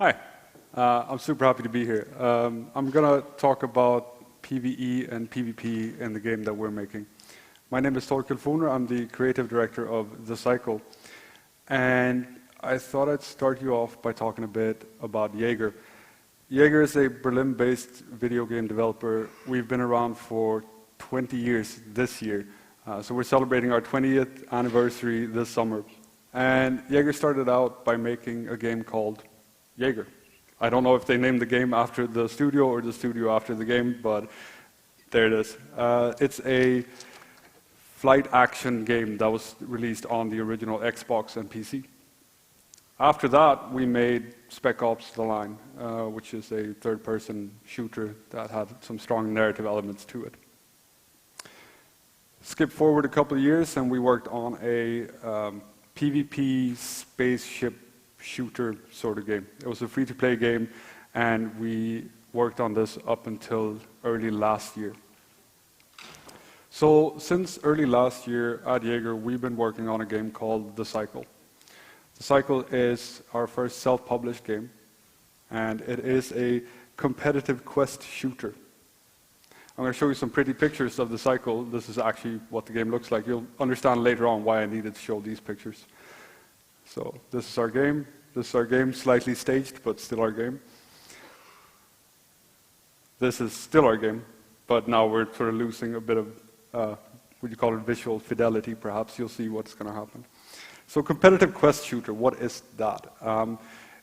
Hi, I'm super happy to be here. I'm going to talk about PVE and PVP in the game that we're making. My name is Torkel Forner. I'm the creative director of The Cycle. And I thought I'd start you off by talking a bit about Jaeger. Jaeger is a Berlin-based video game developer. We've been around for 20 years this year. So we're celebrating our 20th anniversary this summer. And Jaeger started out by making a game called Jaeger. I don't know if they named the game after the studio or the studio after the game, but there it is. It's a flight action game that was released on the original Xbox and PC. After that, we made Spec Ops: The Line, which is a third-person shooter that had some strong narrative elements to it. Skip forward a couple of years, and we worked on a PvP spaceship shooter sort of game. It was a free-to-play game, and we worked on this up until early last year. So since early last year at Jaeger, we've been working on a game called The Cycle. The Cycle is our first self-published game, and it is a competitive quest shooter. I'm going to show you some pretty pictures of The Cycle. This is actually what the game looks like. You'll understand later on why I needed to show these pictures. So this is our game. This is our game, slightly staged, but still our game. This is still our game, but now we're sort of losing a bit of, what you call it, visual fidelity, perhaps. You'll see what's going to happen. So competitive quest shooter, what is that?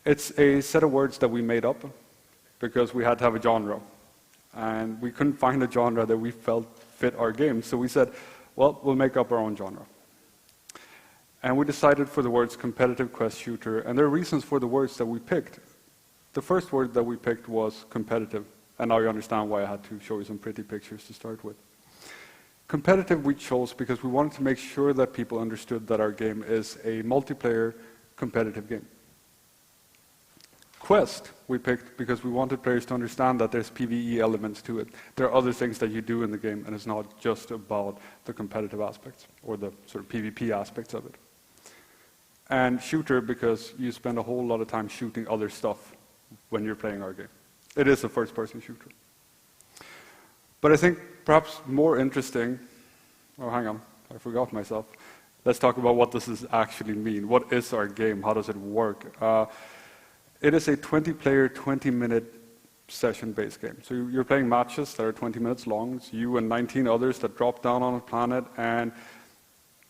It's a set of words that we made up because we had to have a genre. And we couldn't find a genre that we felt fit our game. So we said, well, we'll make up our own genre. And we decided for the words competitive quest shooter, and there are reasons for the words that we picked. The first word that we picked was competitive, and now you understand why I had to show you some pretty pictures to start with. Competitive we chose because we wanted to make sure that people understood that our game is a multiplayer competitive game. Quest we picked because we wanted players to understand that there's PvE elements to it. There are other things that you do in the game, and it's not just about the competitive aspects or the sort of PvP aspects of it. And shooter because you spend a whole lot of time shooting other stuff when you're playing our game. It is a first-person shooter. But I think perhaps more interesting, oh hang on, I forgot myself. Let's talk about what does this actually mean. What is our game? How does it work? It is a 20-player, 20-minute session-based game. So you're playing matches that are 20 minutes long. It's you and 19 others that drop down on a planet, and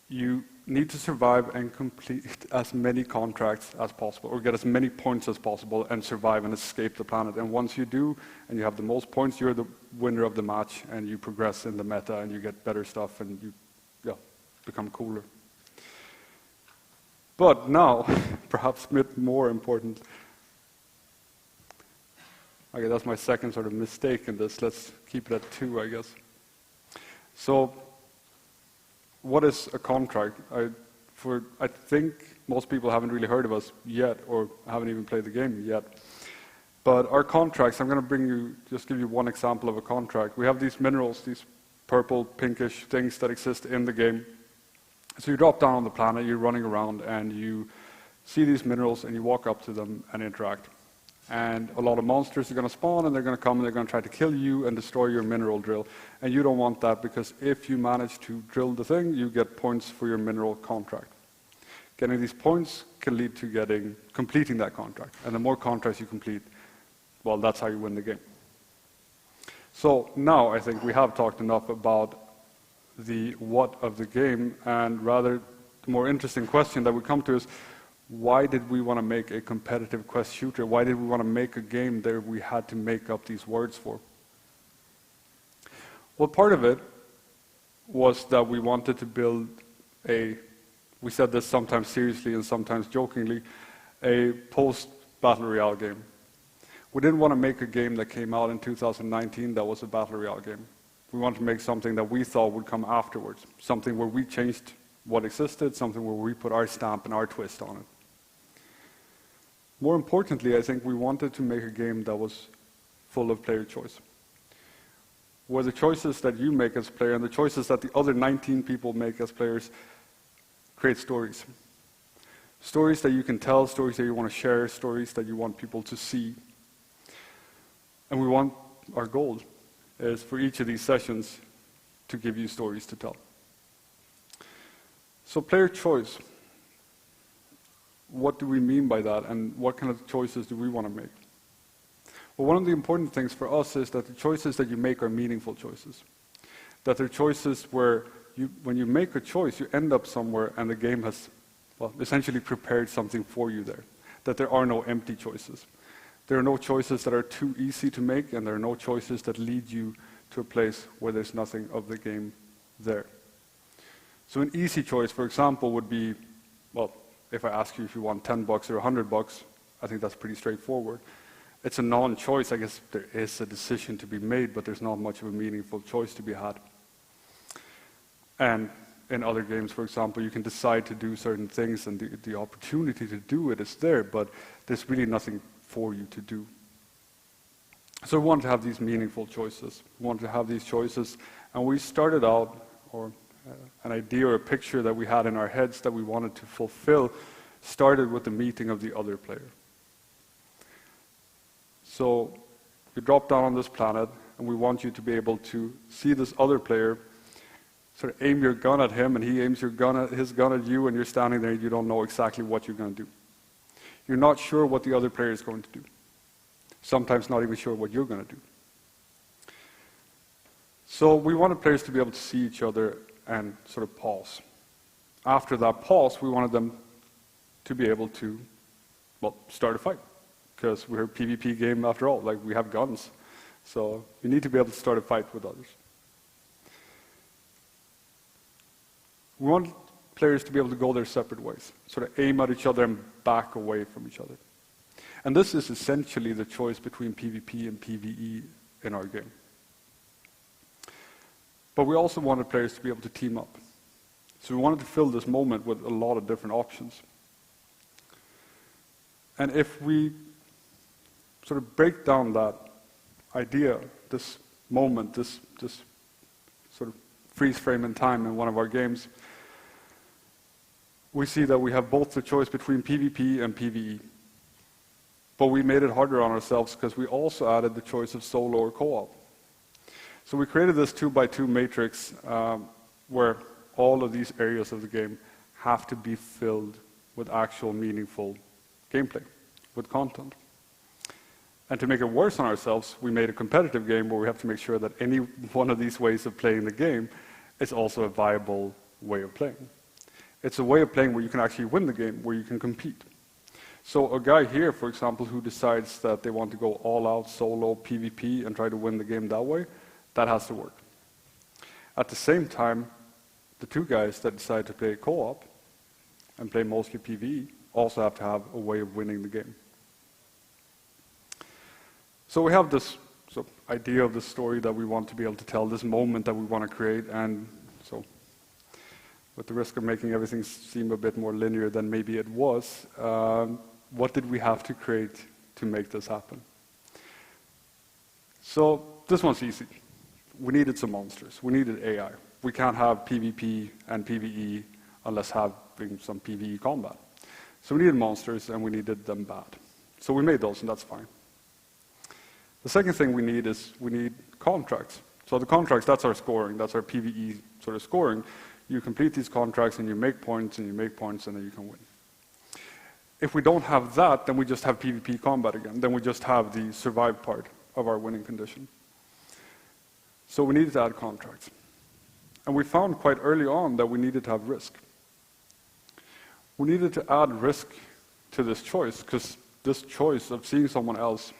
you need to survive and complete as many contracts as possible, or get as many points as possible and survive and escape the planet. And once you do, and you have the most points, you're the winner of the match, and you progress in the meta, and you get better stuff, and you become cooler. But now, perhaps a bit more important, okay, that's my second sort of mistake in this. Let's keep it at 2, I guess. So, what is a contract? I think most people haven't really heard of us yet, or haven't even played the game yet. But our contracts, I'm going to just give you one example of a contract. We have these minerals, these purple, pinkish things that exist in the game. So you drop down on the planet, you're running around, and you see these minerals, and you walk up to them and interact. And a lot of monsters are going to spawn, and they're going to come, and they're going to try to kill you and destroy your mineral drill. And you don't want that, because if you manage to drill the thing, you get points for your mineral contract. Getting these points can lead to completing that contract. And the more contracts you complete, well, that's how you win the game. So now I think we have talked enough about the what of the game, and rather the more interesting question that we come to is, why did we want to make a competitive quest shooter? Why did we want to make a game that we had to make up these words for? Well, part of it was that we wanted to build we said this sometimes seriously and sometimes jokingly, a post-Battle Royale game. We didn't want to make a game that came out in 2019 that was a Battle Royale game. We wanted to make something that we thought would come afterwards, something where we changed what existed, something where we put our stamp and our twist on it. More importantly, I think we wanted to make a game that was full of player choice, where the choices that you make as a player and the choices that the other 19 people make as players create stories. Stories that you can tell, stories that you want to share, stories that you want people to see. And our goal is for each of these sessions to give you stories to tell. So player choice. What do we mean by that, and what kind of choices do we want to make? Well, one of the important things for us is that the choices that you make are meaningful choices. That they're choices where when you make a choice, you end up somewhere and the game has, well, essentially prepared something for you there. That there are no empty choices. There are no choices that are too easy to make, and there are no choices that lead you to a place where there's nothing of the game there. So an easy choice, for example, would be, well, if I ask you if you want $10 or $100, I think that's pretty straightforward. It's a non-choice. I guess there is a decision to be made, but there's not much of a meaningful choice to be had. And in other games, for example, you can decide to do certain things, and the opportunity to do it is there, but there's really nothing for you to do. So we want to have these meaningful choices. We want to have these choices, and we started out, or an idea or a picture that we had in our heads that we wanted to fulfill started with the meeting of the other player. So you drop down on this planet, and we want you to be able to see this other player, sort of aim your gun at him, and he aims his gun at you, and you're standing there and you don't know exactly what you're going to do. You're not sure what the other player is going to do. Sometimes not even sure what you're going to do. So we wanted players to be able to see each other and sort of pause. After that pause, we wanted them to be able to, well, start a fight. Because we're a PvP game after all, like we have guns. So you need to be able to start a fight with others. We want players to be able to go their separate ways, sort of aim at each other and back away from each other. And this is essentially the choice between PvP and PvE in our game. But we also wanted players to be able to team up. So we wanted to fill this moment with a lot of different options. And if we sort of break down that idea, this moment, this sort of freeze frame in time in one of our games, we see that we have both the choice between PvP and PvE. But we made it harder on ourselves because we also added the choice of solo or co-op. So we created this 2x2 matrix where all of these areas of the game have to be filled with actual meaningful gameplay, with content. And to make it worse on ourselves, we made a competitive game where we have to make sure that any one of these ways of playing the game is also a viable way of playing. It's a way of playing where you can actually win the game, where you can compete. So a guy here, for example, who decides that they want to go all out solo PvP and try to win the game that way, that has to work. At the same time, the two guys that decide to play co-op and play mostly PvE also have to have a way of winning the game. So we have this sort of idea of the story that we want to be able to tell, this moment that we want to create, and so with the risk of making everything seem a bit more linear than maybe it was, what did we have to create to make this happen? So this one's easy. We needed some monsters. We needed AI. We can't have PvP and PvE unless having some PvE combat. So we needed monsters, and we needed them bad. So we made those, and that's fine. The second thing we need is we need contracts. So the contracts, that's our scoring. That's our PvE sort of scoring. You complete these contracts, and you make points, and you make points, and then you can win. If we don't have that, then we just have PvP combat again. Then we just have the survive part of our winning condition. So we needed to add contracts. And we found quite early on that we needed to have risk. We needed to add risk to this choice, because this choice of seeing someone else,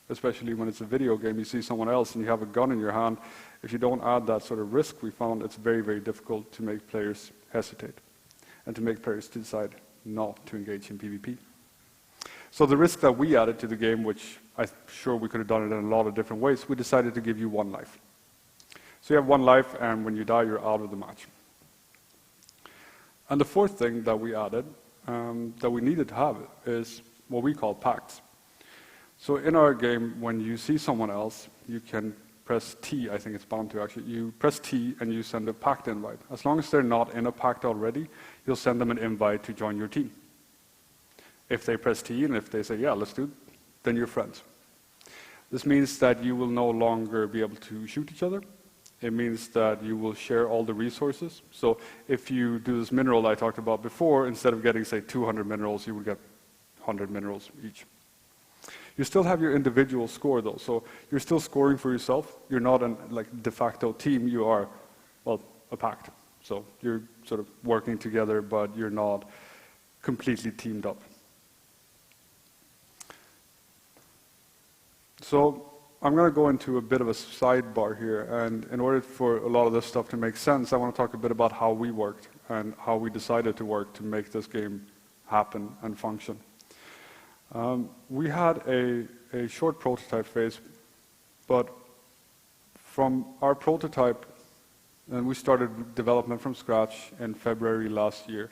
especially when it's a video game, you see someone else and you have a gun in your hand, if you don't add that sort of risk, we found it's very, very difficult to make players hesitate and to make players decide not to engage in PvP. So the risk that we added to the game, which I'm sure we could have done it in a lot of different ways, we decided to give you one life. So you have one life, and when you die, you're out of the match. And the fourth thing that we added, that we needed to have, is what we call pacts. So in our game, when you see someone else, you can press T, I think it's bound to actually. You press T and you send a pact invite. As long as they're not in a pact already, you'll send them an invite to join your team. If they press T and if they say, yeah, let's do it, then you're friends. This means that you will no longer be able to shoot each other. It means that you will share all the resources. So if you do this mineral I talked about before, instead of getting, say, 200 minerals, you will get 100 minerals each. You still have your individual score, though. So you're still scoring for yourself. You're not a de facto team. You are, well, a pact. So you're sort of working together, but you're not completely teamed up. So I'm going to go into a bit of a sidebar here, and in order for a lot of this stuff to make sense, I want to talk a bit about how we worked and how we decided to work to make this game happen and function. We had a short prototype phase, but from our prototype, and we started development from scratch in February last year,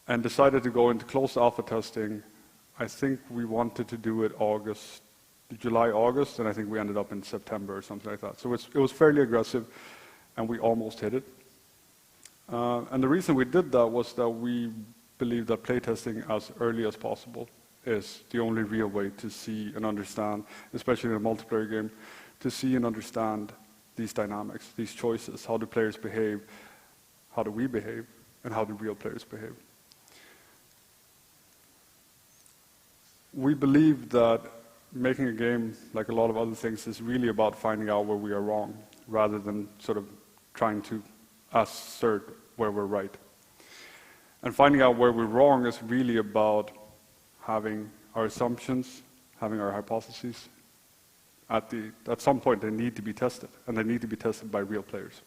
and decided to go into closed alpha testing. I think we wanted to do it July, August, and I think we ended up in September or something like that. So it was fairly aggressive, and we almost hit it. And the reason we did that was that we believe that playtesting as early as possible is the only real way to see and understand, especially in a multiplayer game, to see and understand these dynamics, these choices. How do players behave? How do we behave? And how do real players behave? We believe that making a game, like a lot of other things, is really about finding out where we are wrong, rather than sort of trying to assert where we're right. And finding out where we're wrong is really about having our assumptions, having our hypotheses. At some point, they need to be tested, and they need to be tested by real players.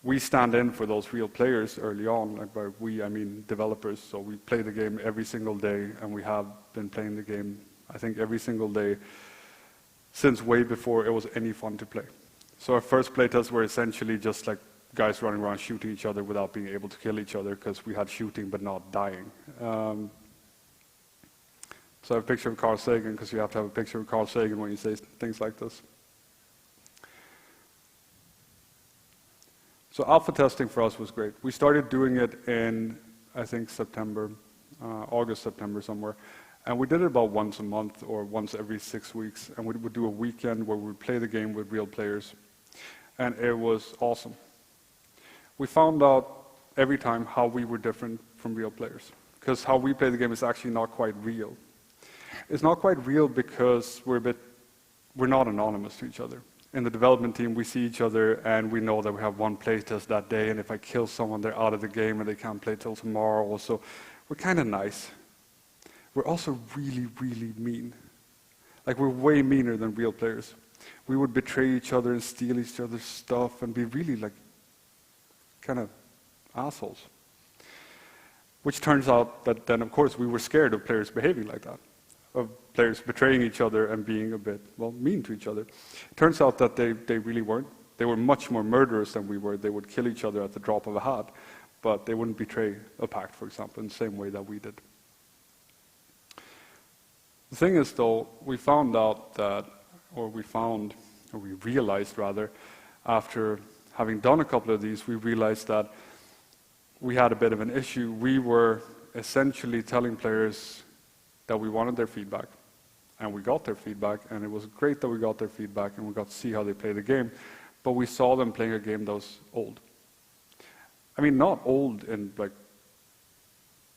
We stand in for those real players early on. Like by we, I mean developers. So we play the game every single day, and we have been playing the game, I think, every single day since way before it was any fun to play. So our first playtests were essentially just like guys running around shooting each other without being able to kill each other, because we had shooting but not dying. So I have a picture of Carl Sagan, because you have to have a picture of Carl Sagan when you say things like this. So alpha testing for us was great. We started doing it in, I think, September, August, September somewhere. And we did it about once a month or once every 6 weeks. And we would do a weekend where we would play the game with real players. And it was awesome. We found out every time how we were different from real players. Because how we play the game is actually not quite real. It's not quite real because we're not anonymous to each other. In the development team, we see each other and we know that we have one playtest that day, and if I kill someone, they're out of the game and they can't play till tomorrow. So we're kind of nice. We're also really, really mean. Like, we're way meaner than real players. We would betray each other and steal each other's stuff and be really, like, kind of assholes. Which turns out that then, of course, we were scared of players behaving like that, of players betraying each other and being a bit, well, mean to each other. It turns out that they really weren't. They were much more murderous than we were. They would kill each other at the drop of a hat, but they wouldn't betray a pact, for example, in the same way that we did. The thing is, though, we realized rather, after having done a couple of these, we realized that we had a bit of an issue. We were essentially telling players that we wanted their feedback, and we got their feedback, and it was great that we got their feedback and we got to see how they play the game, but we saw them playing a game that was old. I mean, not old in like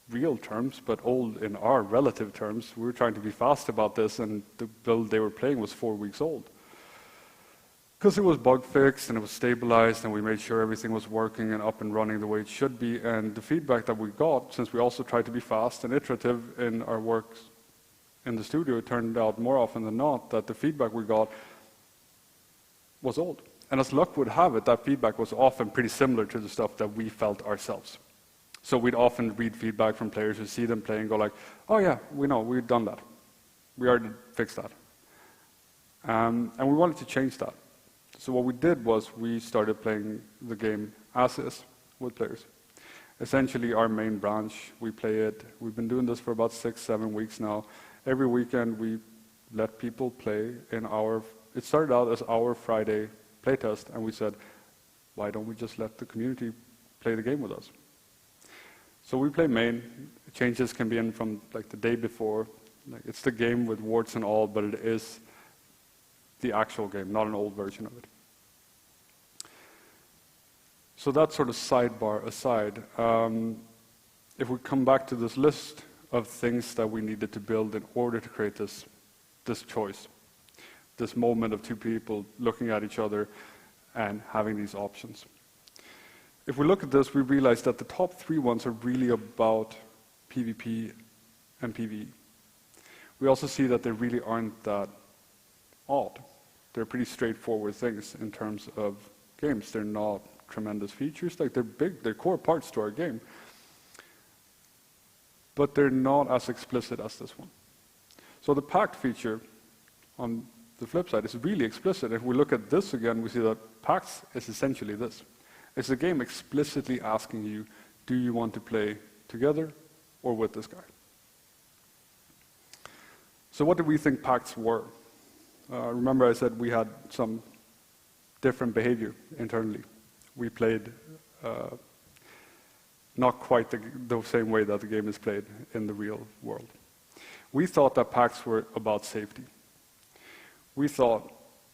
real terms, but old in our relative terms. We were trying to be fast about this, and the build they were playing was 4 weeks old. Because it was bug fixed and it was stabilized, and we made sure everything was working and up and running the way it should be. And the feedback that we got, since we also tried to be fast and iterative in our work in the studio, it turned out more often than not that the feedback we got was old. And as luck would have it, that feedback was often pretty similar to the stuff that we felt ourselves. So we'd often read feedback from players who see them play and go like, oh yeah, we know, we've done that. We already fixed that. And we wanted to change that. So what we did was we started playing the game as is with players. Essentially our main branch, we play it. We've been doing this for about 6-7 weeks now. Every weekend we let people play in it started out as our Friday playtest, and we said, why don't we just let the community play the game with us? So we play main. Changes can be in from like the day before. Like, it's the game with warts and all, but it is the actual game, not an old version of it. So that sort of sidebar aside, if we come back to this list of things that we needed to build in order to create this choice, this moment of two people looking at each other and having these options. If we look at this, we realize that the top 3 ones are really about PvP and PvE. We also see that they really aren't that odd. They're pretty straightforward things in terms of games. They're not tremendous features. Like, they're big, they're core parts to our game. But they're not as explicit as this one. So the pact feature, on the flip side, is really explicit. If we look at this again, we see that pacts is essentially this. It's a game explicitly asking you, do you want to play together or with this guy? So what do we think pacts were? Remember I said we had some different behavior internally. We played not quite the same way that the game is played in the real world. We thought that pacts were about safety. We thought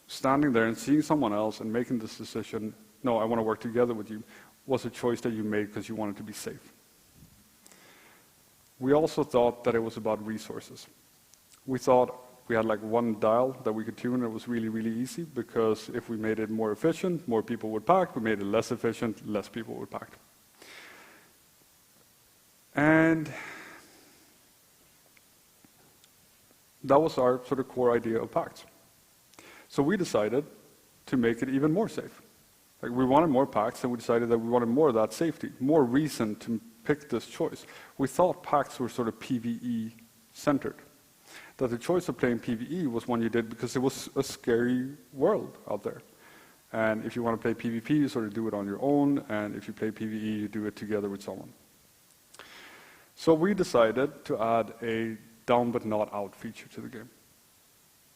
standing there and seeing someone else and making this decision, no, I want to work together with you, was a choice that you made because you wanted to be safe. We also thought that it was about resources. We thought we had like one dial that we could tune, and it was really, really easy, because if we made it more efficient, more people would pact. We made it less efficient, less people would pact. And that was our sort of core idea of pacts. So we decided to make it even more safe. Like, we wanted more pacts, and we decided that we wanted more of that safety, more reason to pick this choice. We thought pacts were sort of PvE centered. That the choice of playing PvE was one you did because it was a scary world out there. And if you want to play PvP, you sort of do it on your own, and if you play PvE, you do it together with someone. So we decided to add a down but not out feature to the game.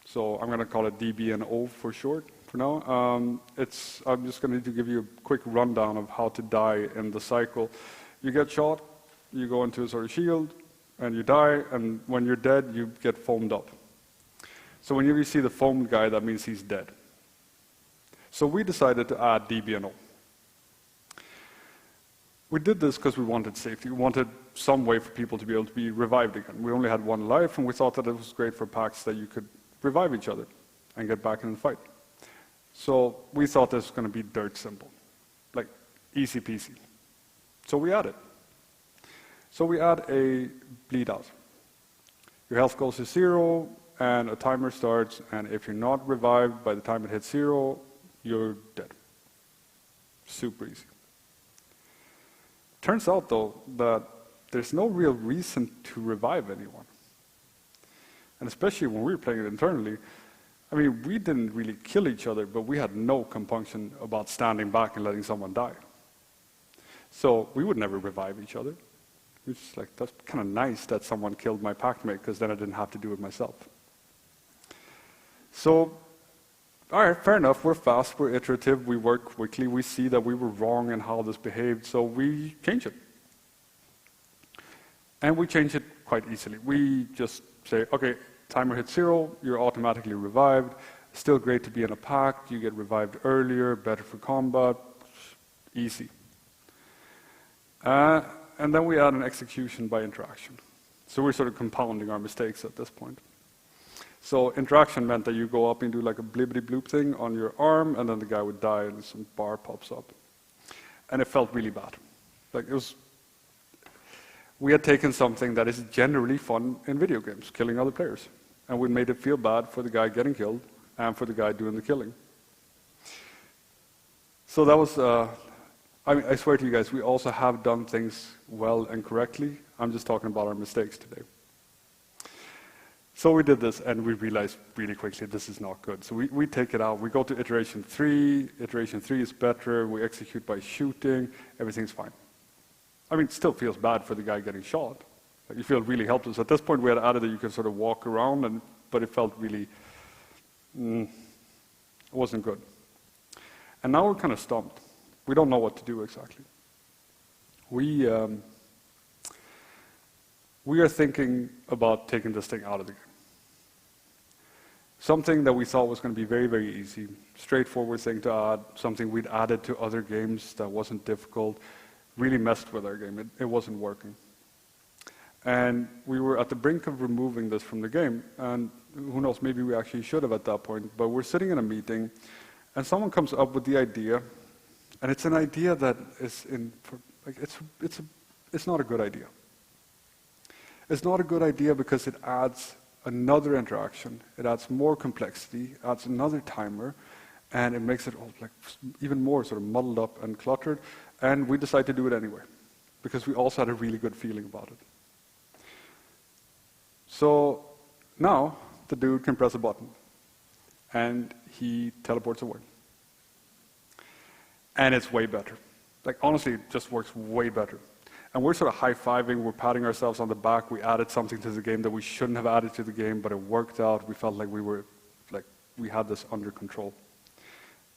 So I'm going to call it DB&O for short for now. I'm just going to give you a quick rundown of how to die in the cycle. You get shot, you go into a sort of shield, and you die, and when you're dead, you get foamed up. So whenever you see the foamed guy, that means he's dead. So we decided to add DB&O. We did this because we wanted safety. We wanted some way for people to be able to be revived again. We only had one life, and we thought that it was great for packs that you could revive each other and get back in the fight. So we thought this was going to be dirt simple, like easy peasy. So we add it. So we add a bleed out. Your health goes to 0, and a timer starts, and if you're not revived by the time it hits 0, you're dead. Super easy. Turns out, though, that there's no real reason to revive anyone. And especially when we were playing it internally, I mean, we didn't really kill each other, but we had no compunction about standing back and letting someone die. So we would never revive each other. It's like, that's kind of nice that someone killed my pact mate, because then I didn't have to do it myself. So, all right, fair enough. We're fast, we're iterative, we work quickly, we see that we were wrong in how this behaved, so we change it. And we change it quite easily. We just say, okay, timer hits 0, you're automatically revived. Still great to be in a pact, you get revived earlier, better for combat, easy. And then we add an execution by interaction. So we're sort of compounding our mistakes at this point. So interaction meant that you go up and do like a blibbity bloop thing on your arm, and then the guy would die and some bar pops up. And it felt really bad. Like, it was, we had taken something that is generally fun in video games, killing other players. And we made it feel bad for the guy getting killed and for the guy doing the killing. So that was, I mean, I swear to you guys, we also have done things well and correctly. I'm just talking about our mistakes today. So we did this, and we realized really quickly this is not good. So we take it out. We go to iteration 3. Iteration 3 is better. We execute by shooting. Everything's fine. I mean, it still feels bad for the guy getting shot. Like, you feel really helpless. At this point, we had added that you can sort of walk around, but it felt really, it wasn't good. And now we're kind of stumped. We don't know what to do exactly. We we are thinking about taking this thing out of the game. Something that we thought was going to be very, very easy, straightforward thing to add, something we'd added to other games that wasn't difficult, really messed with our game. It wasn't working. And we were at the brink of removing this from the game, and who knows, maybe we actually should have at that point, but we're sitting in a meeting, and someone comes up with the idea, and it's an idea that is it's not a good idea. It's not a good idea because it adds another interaction, it adds more complexity, adds another timer, and it makes it all like even more sort of muddled up and cluttered, and we decided to do it anyway, because we also had a really good feeling about it. So now the dude can press a button and he teleports away. And it's way better. Like honestly, it just works way better. And we're sort of high-fiving, we're patting ourselves on the back, we added something to the game that we shouldn't have added to the game, but it worked out. We felt like we had this under control.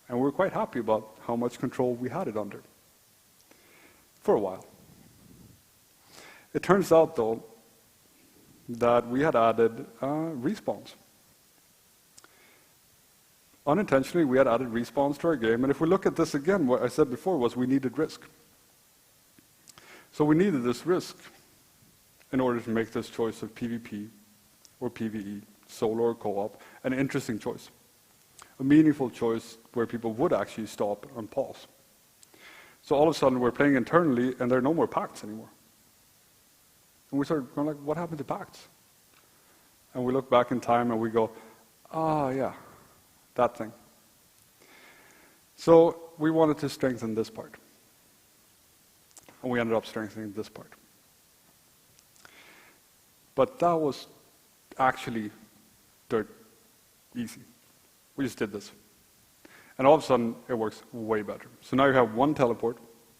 And we were quite happy about how much control we had it under. For a while. It turns out though, that we had added respawns. Unintentionally, we had added respawns to our game, and if we look at this again, what I said before was we needed risk. So we needed this risk in order to make this choice of PvP or PvE, solo or co-op, an interesting choice. A meaningful choice where people would actually stop and pause. So all of a sudden, we're playing internally, and there are no more pacts anymore. And we started going like, what happened to pacts? And we look back in time and we go, yeah, that thing. So we wanted to strengthen this part. And we ended up strengthening this part. But that was actually dirt easy. We just did this. And all of a sudden, it works way better. So now you have one teleport,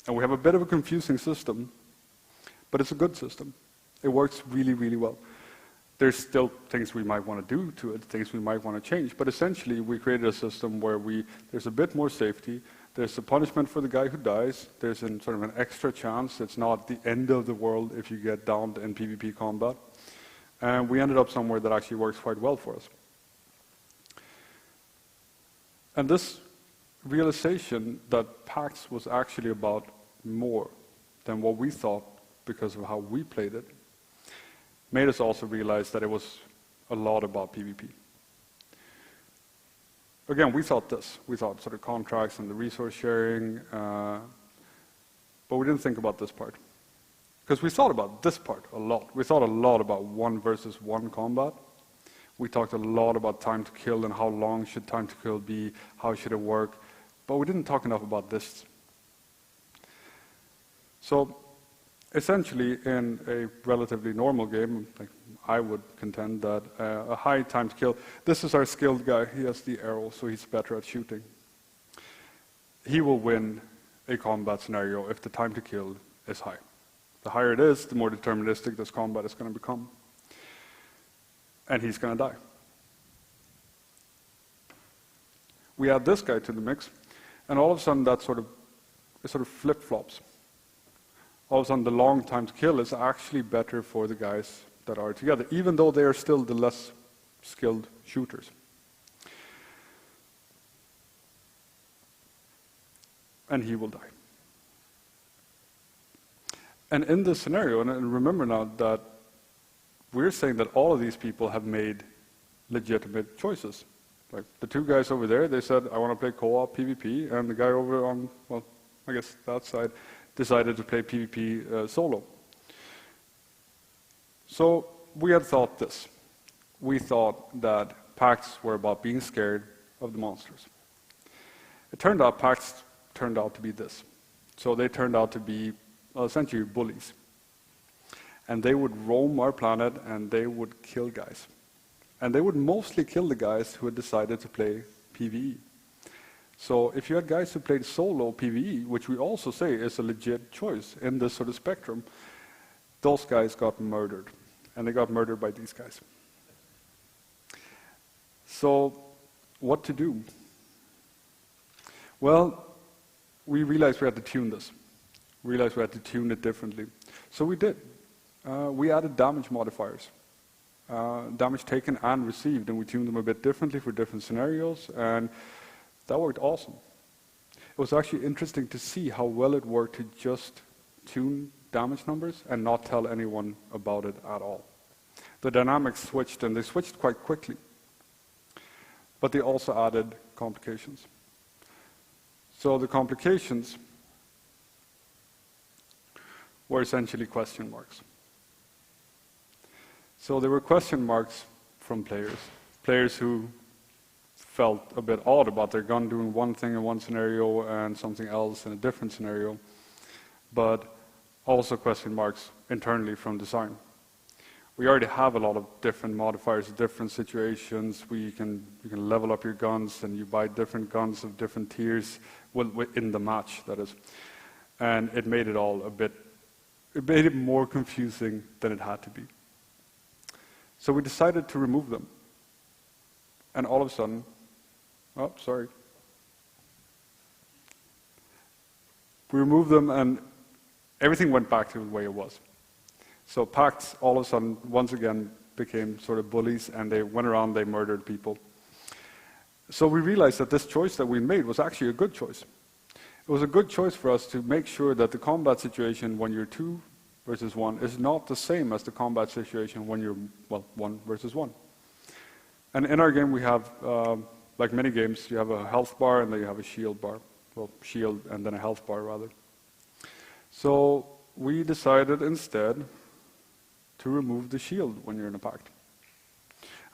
and we have a bit of a confusing system, but it's a good system. It works really, really well. There's still things we might want to do to it, things we might want to change, but essentially we created a system where there's a bit more safety, there's a punishment for the guy who dies, there's sort of an extra chance, it's not the end of the world if you get downed in PvP combat, and we ended up somewhere that actually works quite well for us. And this realization that PAX was actually about more than what we thought because of how we played it, made us also realize that it was a lot about PvP. Again, we thought this. We thought sort of contracts and the resource sharing, but we didn't think about this part. Because we thought about this part a lot. We thought a lot about 1 versus 1 combat. We talked a lot about time to kill and how long should time to kill be, how should it work, but we didn't talk enough about this. So, essentially, in a relatively normal game, like I would contend that a high time to kill, this is our skilled guy, he has the arrow, so he's better at shooting. He will win a combat scenario if the time to kill is high. The higher it is, the more deterministic this combat is going to become. And he's going to die. We add this guy to the mix, and all of a sudden that sort of flip-flops. All of a sudden the long time to kill is actually better for the guys that are together, even though they are still the less skilled shooters. And he will die. And in this scenario, and remember now that we're saying that all of these people have made legitimate choices. Like the 2 guys over there, they said, I want to play co-op PvP, and the guy over on, well, I guess that side, decided to play PvP solo. So we had thought this. We thought that pacts were about being scared of the monsters. It turned out pacts turned out to be this. So they turned out to be essentially bullies. And they would roam our planet and they would kill guys. And they would mostly kill the guys who had decided to play PvE. So if you had guys who played solo PvE, which we also say is a legit choice in this sort of spectrum, those guys got murdered. And they got murdered by these guys. So what to do? Well, we realized we had to tune this. We realized we had to tune it differently. So we did. We added damage modifiers. Damage taken and received, and we tuned them a bit differently for different scenarios, and that worked awesome. It was actually interesting to see how well it worked to just tune damage numbers and not tell anyone about it at all. The dynamics switched, and they switched quite quickly. But they also added complications. So the complications were essentially question marks. So there were question marks from players who felt a bit odd about their gun doing one thing in one scenario and something else in a different scenario, but also question marks internally from design. We already have a lot of different modifiers, different situations. You can level up your guns, and you buy different guns of different tiers in the match, that is. And it made it all it made it more confusing than it had to be. So we decided to remove them. And all of a sudden, we removed them, and everything went back to the way it was. So pacts all of a sudden, once again, became sort of bullies, and they went around, they murdered people. So we realized that this choice that we made was actually a good choice. It was a good choice for us to make sure that the combat situation when you're 2 versus 1 is not the same as the combat situation when you're, 1 versus 1. And in our game we have, like many games, you have a health bar and then you have a shield bar. Well, shield and then a health bar, rather. So we decided instead to remove the shield when you're in a pact.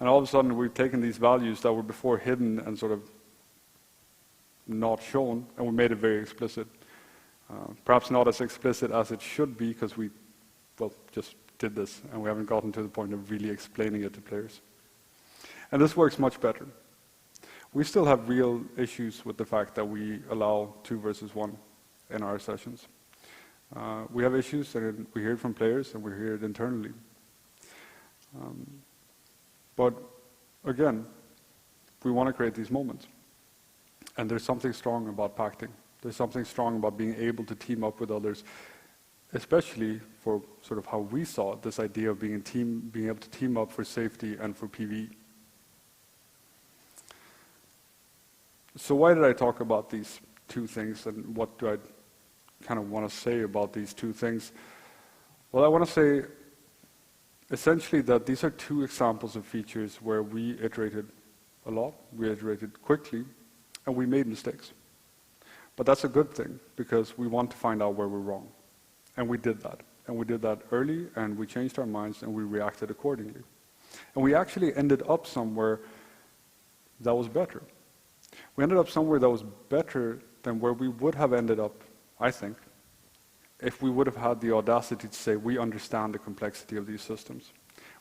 And all of a sudden we've taken these values that were before hidden and sort of not shown, and we made it very explicit. Perhaps not as explicit as it should be, because we, just did this, and we haven't gotten to the point of really explaining it to players. And this works much better. We still have real issues with the fact that we allow 2 versus 1 in our sessions. We have issues, and we hear it from players, and we hear it internally. But again, we want to create these moments. And there's something strong about pacting. There's something strong about being able to team up with others, especially for sort of how we saw it, this idea of being able to team up for safety and for PvE. So why did I talk about these 2 things, and what do I kind of want to say about these 2 things? Well, I want to say essentially that these are 2 examples of features where we iterated a lot, we iterated quickly, and we made mistakes. But that's a good thing, because we want to find out where we're wrong. And we did that. And we did that early, and we changed our minds, and we reacted accordingly. And we actually ended up somewhere that was better. We ended up somewhere that was better than where we would have ended up, I think, if we would have had the audacity to say, we understand the complexity of these systems.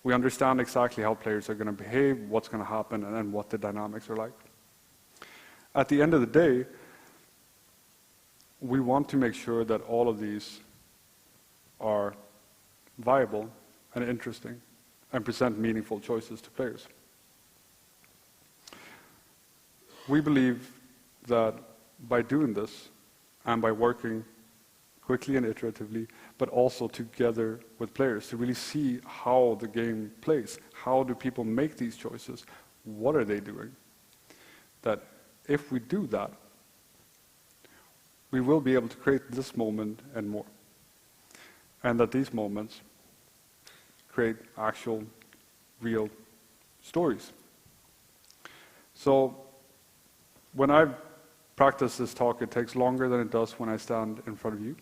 We understand exactly how players are going to behave, what's going to happen, and what the dynamics are like. At the end of the day, we want to make sure that all of these are viable and interesting and present meaningful choices to players. We believe that by doing this, and by working quickly and iteratively, but also together with players to really see how the game plays, how do people make these choices, what are they doing, that if we do that, we will be able to create this moment and more. And that these moments create actual, real stories. So when I practice this talk, it takes longer than it does when I stand in front of you.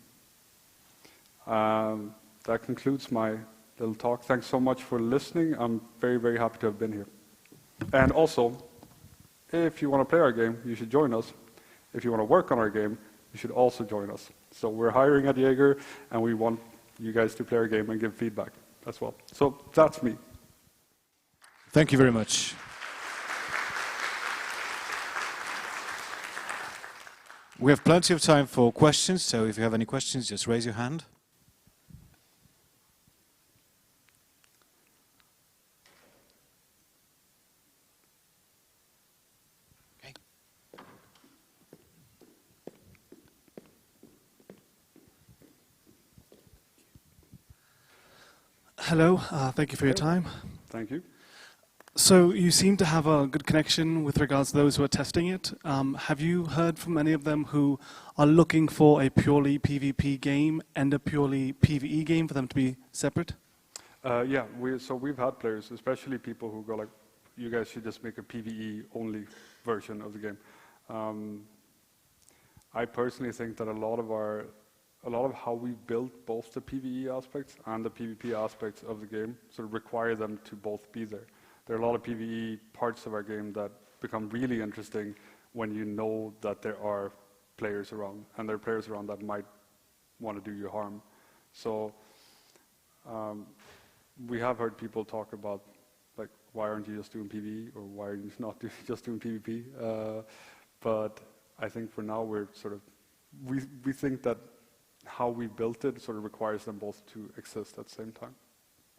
That concludes my little talk. Thanks so much for listening. I'm very, very happy to have been here. And also, if you want to play our game, you should join us. If you want to work on our game, you should also join us. So we're hiring at Jaeger, and we want you guys to play our game and give feedback as well. So that's me. Thank you very much. We have plenty of time for questions, so if you have any questions, just raise your hand. Okay. Hello, thank you for your time. Thank you. So you seem to have a good connection with regards to those who are testing it. Have you heard from any of them who are looking for a purely PvP game and a purely PvE game for them to be separate? Yeah, we've had players, especially people who go like, you guys should just make a PvE only version of the game. I personally think that a lot of how we built both the PvE aspects and the PvP aspects of the game sort of require them to both be there. There are a lot of PvE parts of our game that become really interesting when you know that there are players around, and there are players around that might want to do you harm. So we have heard people talk about, like, why aren't you just doing PvE, or why are you not just doing PvP? But I think for now we're sort of, we think that how we built it sort of requires them both to exist at the same time.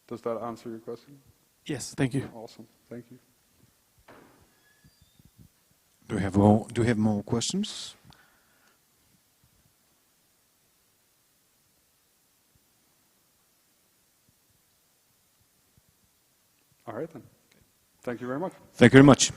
Does that answer your question? Yes, thank you. Awesome, thank you. Do we have more questions? All right then. Thank you very much. Thank you very much.